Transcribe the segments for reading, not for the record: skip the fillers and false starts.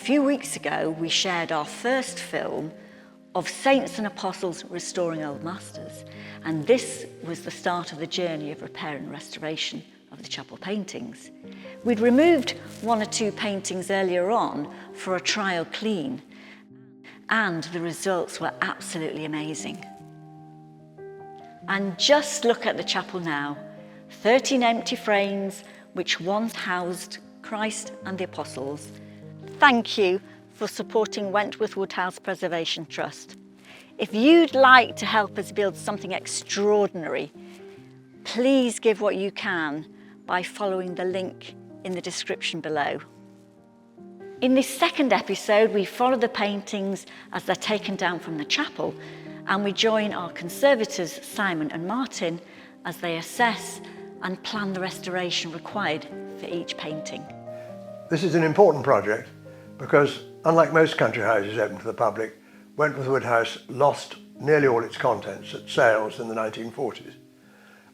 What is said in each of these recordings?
few weeks ago, we shared our first film of saints and apostles restoring old masters, and this was the start of the journey of repair and restoration of the chapel paintings. We'd removed one or two paintings earlier on for a trial clean, and the results were absolutely amazing. And just look at the chapel now, 13 empty frames which once housed Christ and the apostles. Thank you for supporting Wentworth Woodhouse Preservation Trust. If you'd like to help us build something extraordinary, please give what you can by following the link in the description below. In this second episode, we follow the paintings as they're taken down from the chapel, and we join our conservators, Simon and Martin, as they assess and plan the restoration required for each painting. This is an important project because, unlike most country houses open to the public, Wentworth Woodhouse lost nearly all its contents at sales in the 1940s.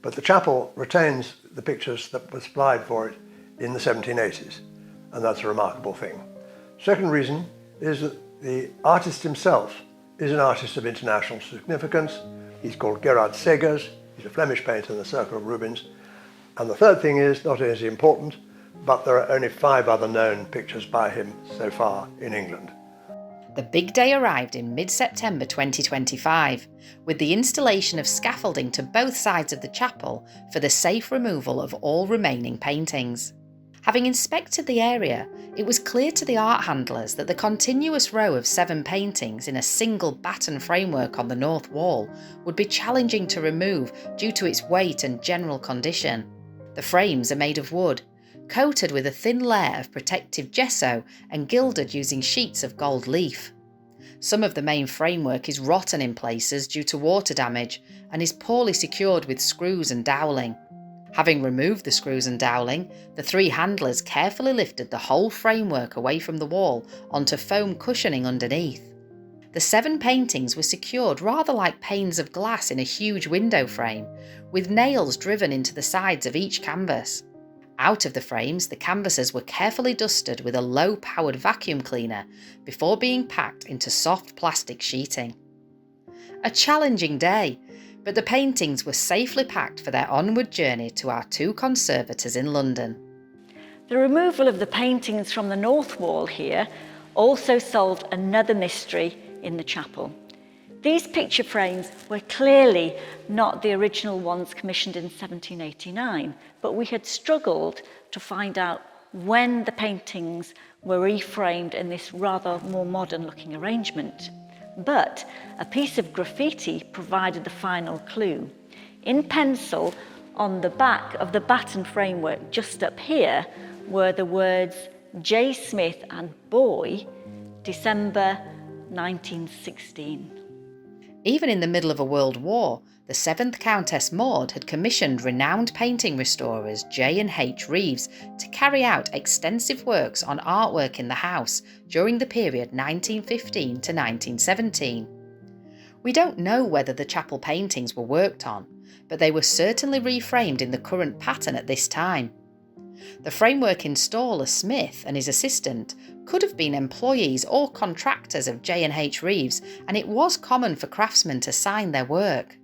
But the chapel retains the pictures that were supplied for it in the 1780s, and that's a remarkable thing. Second reason is that the artist himself is an artist of international significance. He's called Gerard Segers. He's a Flemish painter in the circle of Rubens. And the third thing is, not only is he important, but there are only 5 other known pictures by him so far in England. The big day arrived in mid-September 2025, with the installation of scaffolding to both sides of the chapel for the safe removal of all remaining paintings. Having inspected the area, it was clear to the art handlers that the continuous row of 7 paintings in a single batten framework on the north wall would be challenging to remove due to its weight and general condition. The frames are made of wood, coated with a thin layer of protective gesso and gilded using sheets of gold leaf. Some of the main framework is rotten in places due to water damage and is poorly secured with screws and doweling. Having removed the screws and doweling, the 3 handlers carefully lifted the whole framework away from the wall onto foam cushioning underneath. The 7 paintings were secured rather like panes of glass in a huge window frame, with nails driven into the sides of each canvas. Out of the frames, the canvases were carefully dusted with a low-powered vacuum cleaner before being packed into soft plastic sheeting. A challenging day, but the paintings were safely packed for their onward journey to our 2 conservators in London. The removal of the paintings from the north wall here also solved another mystery in the chapel. These picture frames were clearly not the original ones commissioned in 1789, but we had struggled to find out when the paintings were reframed in this rather more modern looking arrangement. But a piece of graffiti provided the final clue. In pencil, on the back of the batten framework just up here were the words J. Smith and Boy, December 1916. Even in the middle of a world war, the 7th Countess Maud had commissioned renowned painting restorers J. and H. Reeves to carry out extensive works on artwork in the house during the period 1915 to 1917. We don't know whether the chapel paintings were worked on, but they were certainly reframed in the current pattern at this time. The framework installer Smith and his assistant could have been employees or contractors of J. and H. Reeves, and it was common for craftsmen to sign their work.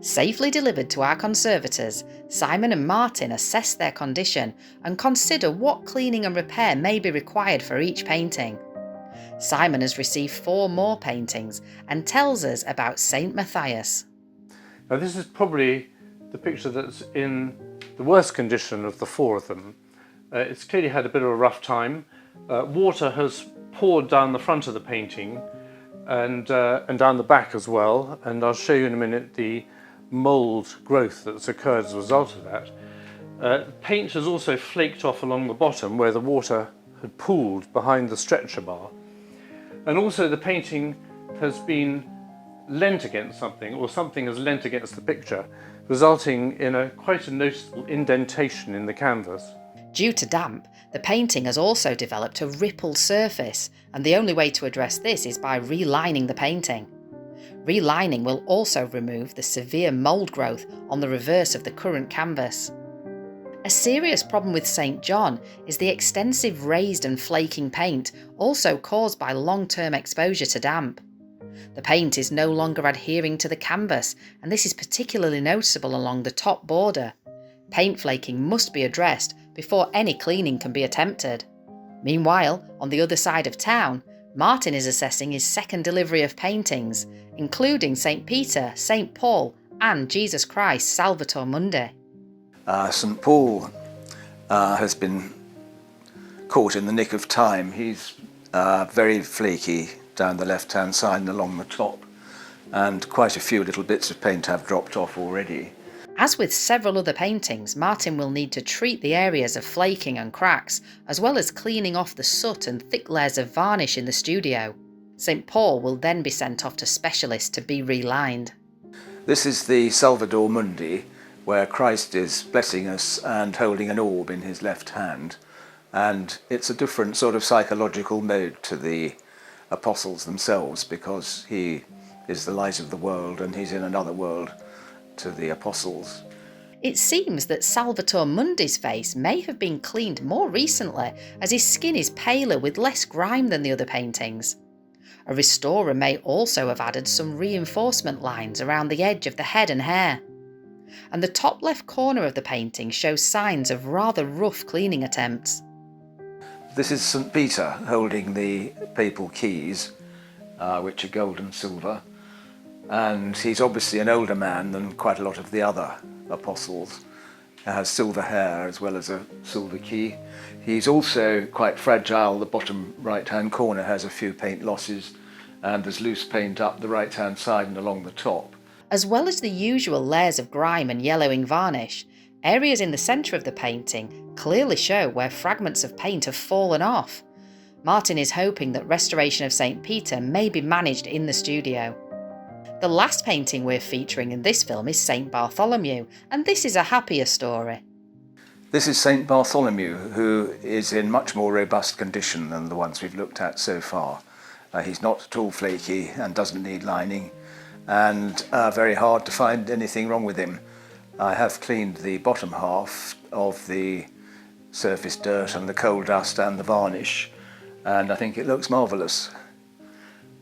Safely delivered to our conservators, Simon and Martin assess their condition and consider what cleaning and repair may be required for each painting. Simon has received 4 more paintings and tells us about St. Matthias. Now this is probably the picture that's in the worst condition of the 4 of them. It's clearly had a bit of a rough time. Water has poured down the front of the painting and down the back as well, and I'll show you in a minute the mould growth that's occurred as a result of that. Paint has also flaked off along the bottom where the water had pooled behind the stretcher bar, and also the painting has been leant against something, or something has leant against the picture, resulting in quite a noticeable indentation in the canvas. Due to damp, the painting has also developed a rippled surface, and the only way to address this is by relining the painting. Relining will also remove the severe mould growth on the reverse of the current canvas. A serious problem with St John is the extensive raised and flaking paint, also caused by long-term exposure to damp. The paint is no longer adhering to the canvas, and this is particularly noticeable along the top border. Paint flaking must be addressed before any cleaning can be attempted. Meanwhile, on the other side of town, Martin is assessing his second delivery of paintings, including St Peter, St Paul and Jesus Christ Salvator Mundi. St Paul has been caught in the nick of time. He's very flaky down the left-hand side and along the top, and quite a few little bits of paint have dropped off already. As with several other paintings, Martin will need to treat the areas of flaking and cracks, as well as cleaning off the soot and thick layers of varnish in the studio. St Paul will then be sent off to specialists to be relined. This is the Salvator Mundi, where Christ is blessing us and holding an orb in his left hand, and it's a different sort of psychological mode to the apostles themselves, because he is the light of the world and he's in another world to the apostles. It seems that Salvator Mundi's face may have been cleaned more recently, as his skin is paler with less grime than the other paintings. A restorer may also have added some reinforcement lines around the edge of the head and hair. And the top left corner of the painting shows signs of rather rough cleaning attempts. This is St Peter holding the papal keys, which are gold and silver, and he's obviously an older man than quite a lot of the other apostles. He has silver hair as well as a silver key. He's also quite fragile. The bottom right-hand corner has a few paint losses, and there's loose paint up the right-hand side and along the top. As well as the usual layers of grime and yellowing varnish, areas in the centre of the painting clearly show where fragments of paint have fallen off. Martin is hoping that restoration of St Peter may be managed in the studio. The last painting we're featuring in this film is St Bartholomew, and this is a happier story. This is St Bartholomew, who is in much more robust condition than the ones we've looked at so far. He's not at all flaky and doesn't need lining, and very hard to find anything wrong with him. I have cleaned the bottom half of the surface dirt and the coal dust and the varnish, and I think it looks marvellous.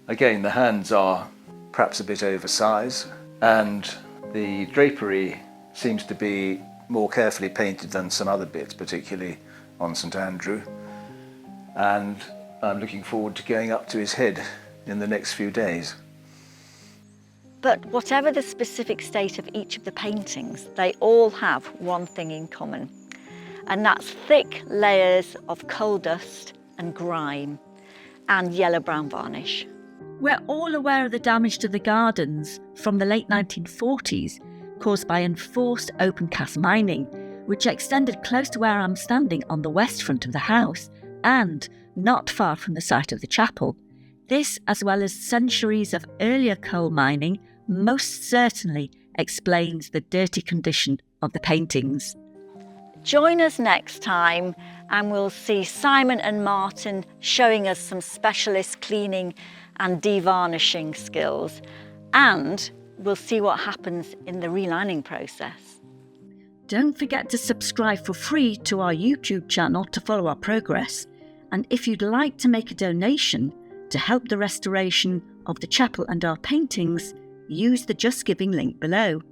Again, the hands are perhaps a bit oversized, and the drapery seems to be more carefully painted than some other bits, particularly on St Andrew, and I'm looking forward to going up to his head in the next few days. But whatever the specific state of each of the paintings, they all have one thing in common, and that's thick layers of coal dust and grime and yellow-brown varnish. We're all aware of the damage to the gardens from the late 1940s caused by enforced open cast mining, which extended close to where I'm standing on the west front of the house and not far from the site of the chapel. This, as well as centuries of earlier coal mining, most certainly explains the dirty condition of the paintings. Join us next time and we'll see Simon and Martin showing us some specialist cleaning and devarnishing skills, and we'll see what happens in the relining process. Don't forget to subscribe for free to our YouTube channel to follow our progress, and if you'd like to make a donation to help the restoration of the chapel and our paintings, use the Just Giving link below.